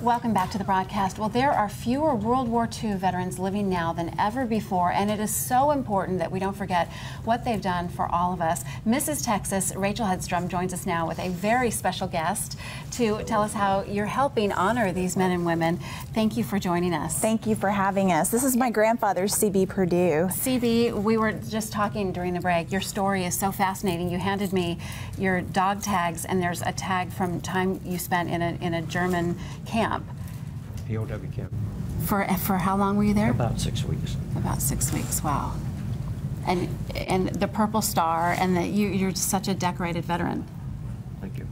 Welcome back to the broadcast. Well, there are fewer World War II veterans living now than ever before, and it is so important that we don't forget what they've done for all of us. Mrs. Texas, Rachel Hedstrom, joins us now with a very special guest to tell us how you're helping honor these men and women. Thank you for joining us. Thank you for having us. This is my grandfather, C.B. Purdue. C.B., we were just talking during the break. Your story is so fascinating. You handed me your dog tags, and there's a tag from time you spent in a German camp. POW camp. For how long were you there? About 6 weeks. About 6 weeks. Wow. And the Purple Star, and you're such a decorated veteran. Thank you.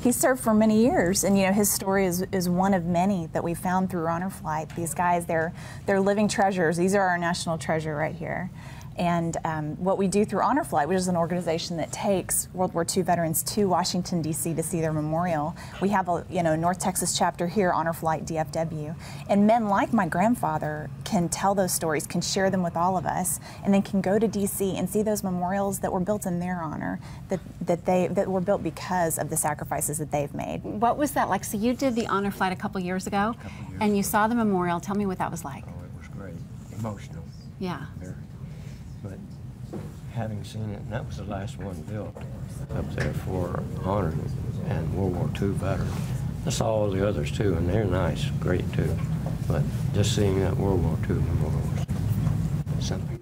He served for many years, and you know his story is one of many that we found through Honor Flight. These guys, they're living treasures. These are our national treasure right here. And what we do through Honor Flight, which is an organization that takes World War II veterans to Washington, D.C. to see their memorial. We have a North Texas chapter here, Honor Flight DFW. And men like my grandfather can tell those stories, can share them with all of us, and then can go to D.C. and see those memorials that were built in their honor, that were built because of the sacrifices that they've made. What was that like? So you did the Honor Flight a couple years ago, and you saw the memorial. Tell me what that was like. Oh, it was great. Emotional. Yeah. Very. But having seen it, and that was the last one built up there for honor and World War II veterans. I saw all the others too, and they're nice, great too. But just seeing that World War II memorial was something.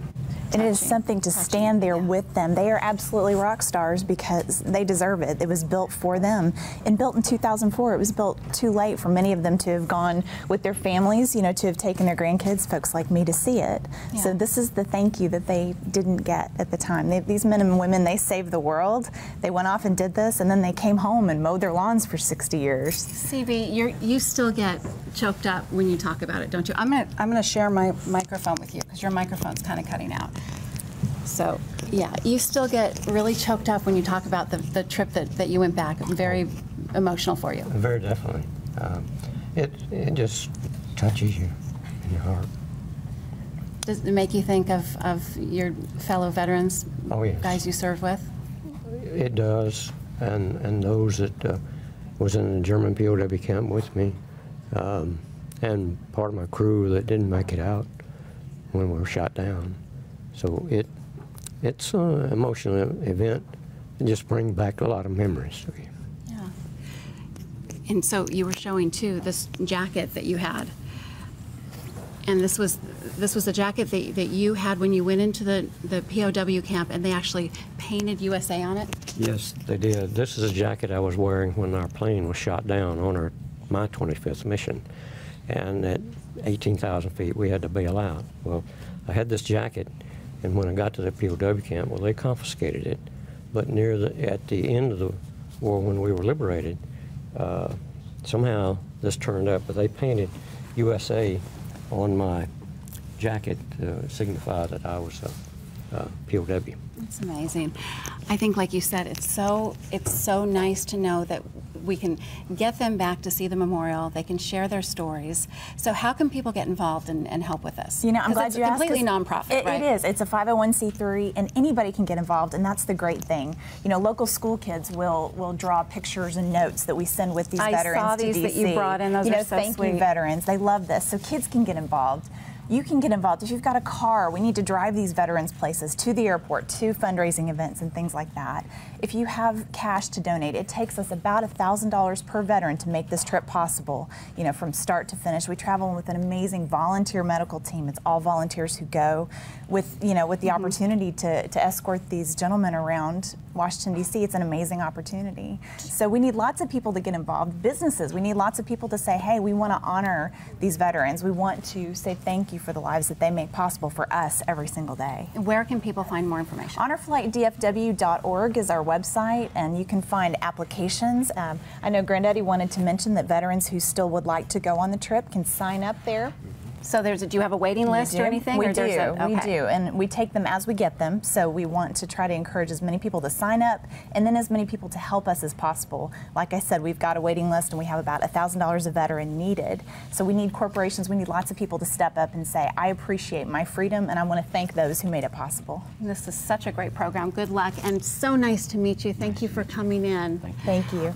And it is something to stand there with them. They are absolutely rock stars because they deserve it. It was built for them and built in 2004. It was built too late for many of them to have gone with their families, to have taken their grandkids, folks like me, to see it. Yeah. So this is the thank you that they didn't get at the time. These men and women, they saved the world. They went off and did this, and then they came home and mowed their lawns for 60 years. CB, you still get choked up when you talk about it, don't you? I'm gonna share my microphone with you because your microphone's kind of cutting out. So, yeah, you still get really choked up when you talk about the trip that you went back. Very emotional for you. Very definitely. It just touches you in your heart. Does it make you think of your fellow veterans? Oh, yes. Guys you served with? It does, and those that was in the German POW camp with me, and part of my crew that didn't make it out when we were shot down. So it's an emotional event. It just brings back a lot of memories to you. Yeah. And so you were showing too this jacket that you had, and this was a jacket that you had when you went into the POW camp, and they actually painted USA on it. Yes, they did. This is a jacket I was wearing when our plane was shot down on my 25th mission, and at 18,000 feet we had to bail out. Well, I had this jacket. And when I got to the POW camp, well, they confiscated it. But at the end of the war, when we were liberated, somehow this turned up. But they painted USA on my jacket to signify that I was a POW. That's amazing. I think, like you said, it's so nice to know that we can get them back to see the memorial. They can share their stories. So how can people get involved and help with this? I'm glad you asked. It's completely nonprofit, right? It is. It's a 501c3, and anybody can get involved, and that's the great thing. Local school kids will draw pictures and notes that we send with these veterans to DC. I saw these that you brought in. Those are so thank sweet. You, veterans. They love this. So kids can get involved. You can get involved. If you've got a car, we need to drive these veterans places, to the airport, to fundraising events and things like that. If you have cash to donate, it takes us about $1,000 per veteran to make this trip possible, from start to finish. We travel with an amazing volunteer medical team. It's all volunteers who go with the opportunity to escort these gentlemen around Washington, D.C. It's an amazing opportunity. So we need lots of people to get involved. Businesses, we need lots of people to say, hey, we want to honor these veterans. We want to say thank you for the lives that they make possible for us every single day. Where can people find more information? HonorFlightDFW.org is our website, and you can find applications. I know Granddaddy wanted to mention that veterans who still would like to go on the trip can sign up there. So do you have a waiting list or anything? We do, and we take them as we get them. So we want to try to encourage as many people to sign up, and then as many people to help us as possible. Like I said, we've got a waiting list, and we have about $1,000 a veteran needed. So we need corporations, we need lots of people to step up and say, I appreciate my freedom, and I want to thank those who made it possible. This is such a great program. Good luck, and so nice to meet you. Thank you for coming in. Thank you.